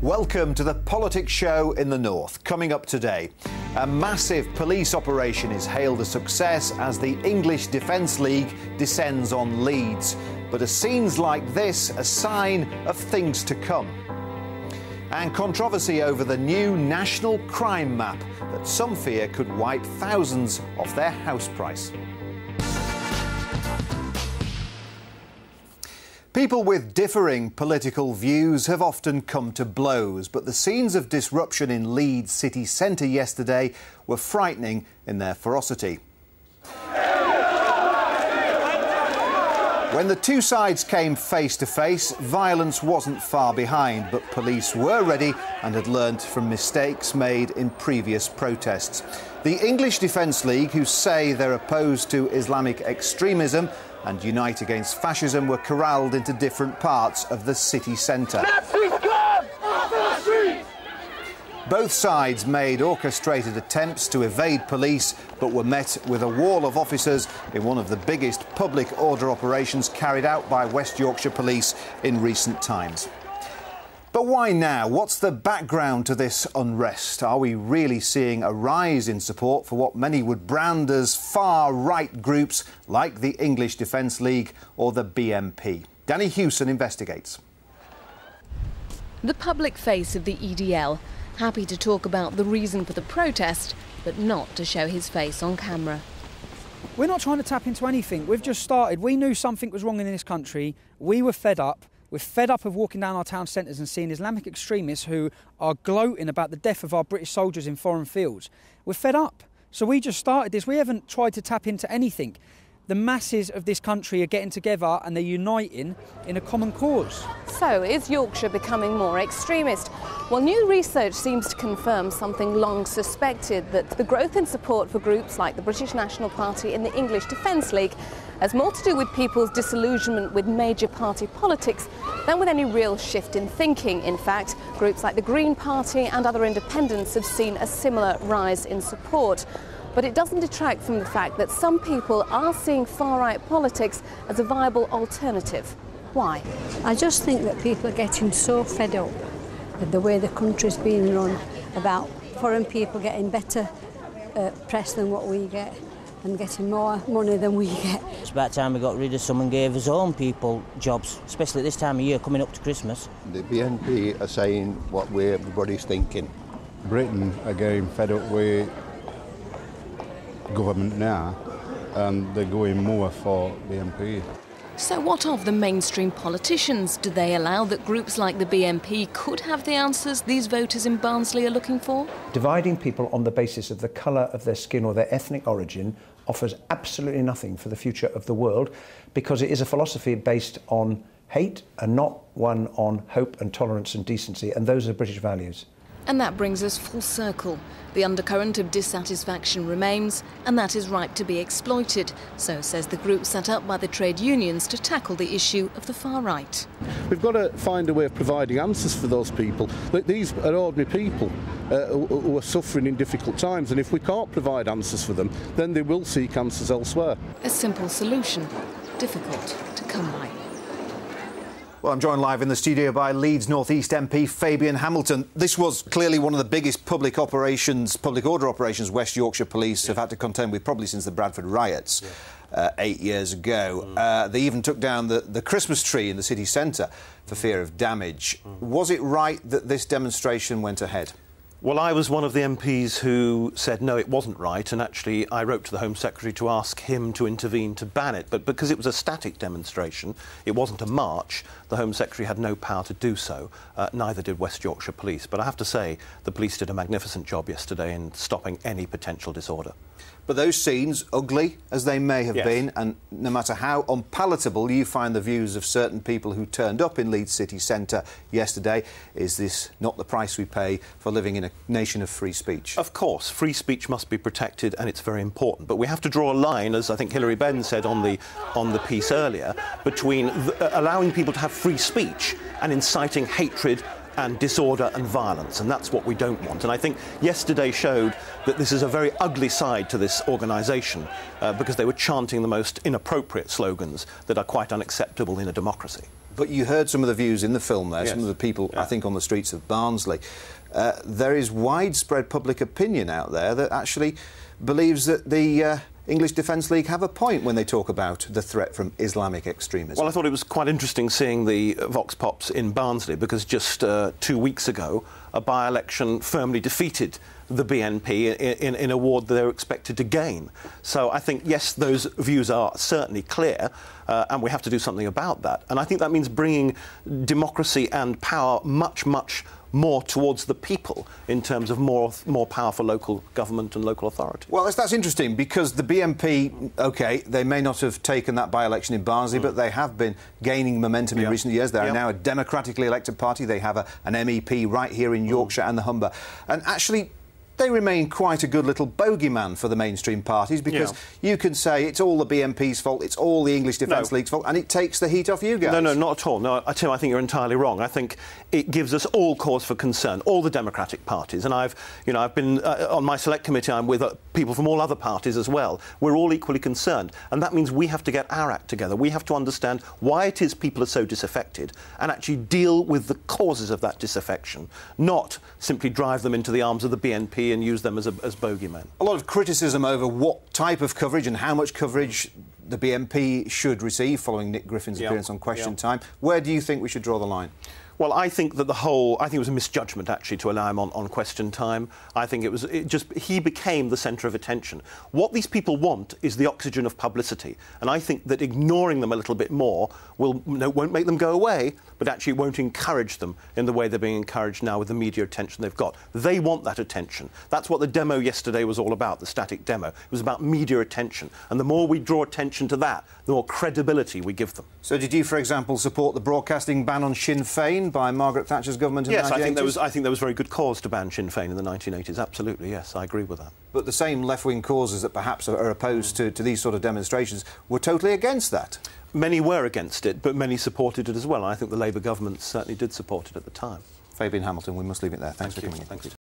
Welcome to the Politics Show in the North. Coming up today, a massive police operation is hailed a success as the English Defence League descends on Leeds. But are scenes like this a sign of things to come? And controversy over the new national crime map that some fear could wipe thousands off their house price. People with differing political views have often come to blows, but the scenes of disruption in Leeds city centre yesterday were frightening in their ferocity. When the two sides came face to face, violence wasn't far behind, but police were ready and had learnt from mistakes made in previous protests. The English Defence League, who say they're opposed to Islamic extremism and unite against fascism, were corralled into different parts of the city centre. Both sides made orchestrated attempts to evade police, but were met with a wall of officers in one of the biggest public order operations carried out by West Yorkshire Police in recent times. But why now? What's the background to this unrest? Are we really seeing a rise in support for what many would brand as far-right groups like the English Defence League or the BNP? Danny Hewson investigates. The public face of the EDL, happy to talk about the reason for the protest, but not to show his face on camera. We're not trying to tap into anything. We've just started. We knew something was wrong in this country. We were fed up. We're fed up of walking down our town centres and seeing Islamic extremists who are gloating about the death of our British soldiers in foreign fields. We're fed up. So we just started this. We haven't tried to tap into anything. The masses of this country are getting together and they're uniting in a common cause. So, is Yorkshire becoming more extremist? Well, new research seems to confirm something long suspected, that the growth in support for groups like the British National Party and the English Defence League has more to do with people's disillusionment with major party politics than with any real shift in thinking. In fact, groups like the Green Party and other independents have seen a similar rise in support. But it doesn't detract from the fact that some people are seeing far-right politics as a viable alternative. Why? I just think that people are getting so fed up with the way the country's being run, about foreign people getting better press than what we get and getting more money than we get. It's about time we got rid of some and gave us own people jobs, especially at this time of year coming up to Christmas. The BNP are saying what everybody's thinking. Britain are getting fed up with government now, and they're going more for the BNP. So what of the mainstream politicians? Do they allow that groups like the BNP could have the answers these voters in Barnsley are looking for? Dividing people on the basis of the colour of their skin or their ethnic origin offers absolutely nothing for the future of the world, because it is a philosophy based on hate and not one on hope and tolerance and decency, and those are British values. And that brings us full circle. The undercurrent of dissatisfaction remains, and that is ripe to be exploited, so says the group set up by the trade unions to tackle the issue of the far right. We've got to find a way of providing answers for those people. These are ordinary people who are suffering in difficult times, and if we can't provide answers for them, then they will seek answers elsewhere. A simple solution, difficult to come by. Well, I'm joined live in the studio by Leeds North East MP Fabian Hamilton. This was clearly one of the biggest public order operations West Yorkshire Police have had to contend with probably since the Bradford riots 8 years ago. They even took down the Christmas tree in the city centre for fear of damage. Was it right that this demonstration went ahead? Well, I was one of the MPs who said no, it wasn't right, and actually I wrote to the Home Secretary to ask him to intervene to ban it. But because it was a static demonstration, it wasn't a march, the Home Secretary had no power to do so, neither did West Yorkshire Police. But I have to say, the police did a magnificent job yesterday in stopping any potential disorder. But those scenes, ugly as they may have been, and no matter how unpalatable you find the views of certain people who turned up in Leeds city centre yesterday, is this not the price we pay for living in a nation of free speech? Of course, free speech must be protected, and it's very important. But we have to draw a line, as I think Hilary Benn said on the piece earlier, between allowing people to have free speech and inciting hatred and disorder and violence, and that's what we don't want. And I think yesterday showed that this is a very ugly side to this organisation, because they were chanting the most inappropriate slogans that are quite unacceptable in a democracy. But you heard some of the views in the film there, Yes. some of the people, Yeah. I think, on the streets of Barnsley. There is widespread public opinion out there that actually believes that the English Defence League have a point when they talk about the threat from Islamic extremism. Well, I thought it was quite interesting seeing the Vox Pops in Barnsley, because just 2 weeks ago a by-election firmly defeated the BNP in a ward they're expected to gain. So I think, yes, those views are certainly clear, and we have to do something about that. And I think that means bringing democracy and power much, much more towards the people in terms of more power for local government and local authority. Well, that's interesting, because the BNP, OK, they may not have taken that by-election in Barnsley, but they have been gaining momentum in recent years. They are now a democratically elected party. They have an MEP right here in Yorkshire and the Humber. And actually, they remain quite a good little bogeyman for the mainstream parties, because you can say it's all the BNP's fault, it's all the English Defence League's fault, and it takes the heat off you guys. No, not at all. No, Tim, I think you're entirely wrong. I think it gives us all cause for concern, all the democratic parties. And I've been on my select committee. I'm with people from all other parties as well. We're all equally concerned, and that means we have to get our act together. We have to understand why it is people are so disaffected, and actually deal with the causes of that disaffection, not simply drive them into the arms of the BNP and use them as bogeymen. A lot of criticism over what type of coverage and how much coverage the BNP should receive following Nick Griffin's appearance on Question Time. Where do you think we should draw the line? Well, I think that I think it was a misjudgment, actually, to allow him on Question Time. I think he became the centre of attention. What these people want is the oxygen of publicity, and I think that ignoring them a little bit more won't make them go away, but actually won't encourage them in the way they're being encouraged now with the media attention they've got. They want that attention. That's what the demo yesterday was all about, the static demo. It was about media attention, and the more we draw attention to that, the more credibility we give them. So did you, for example, support the broadcasting ban on Sinn Féin by Margaret Thatcher's government in the 1980s? Yes, I think there was very good cause to ban Sinn Féin in the 1980s, absolutely, yes, I agree with that. But the same left-wing causes that perhaps are opposed to these sort of demonstrations were totally against that. Many were against it, but many supported it as well. I think the Labour government certainly did support it at the time. Fabian Hamilton, we must leave it there. Thanks for coming in. Thank you.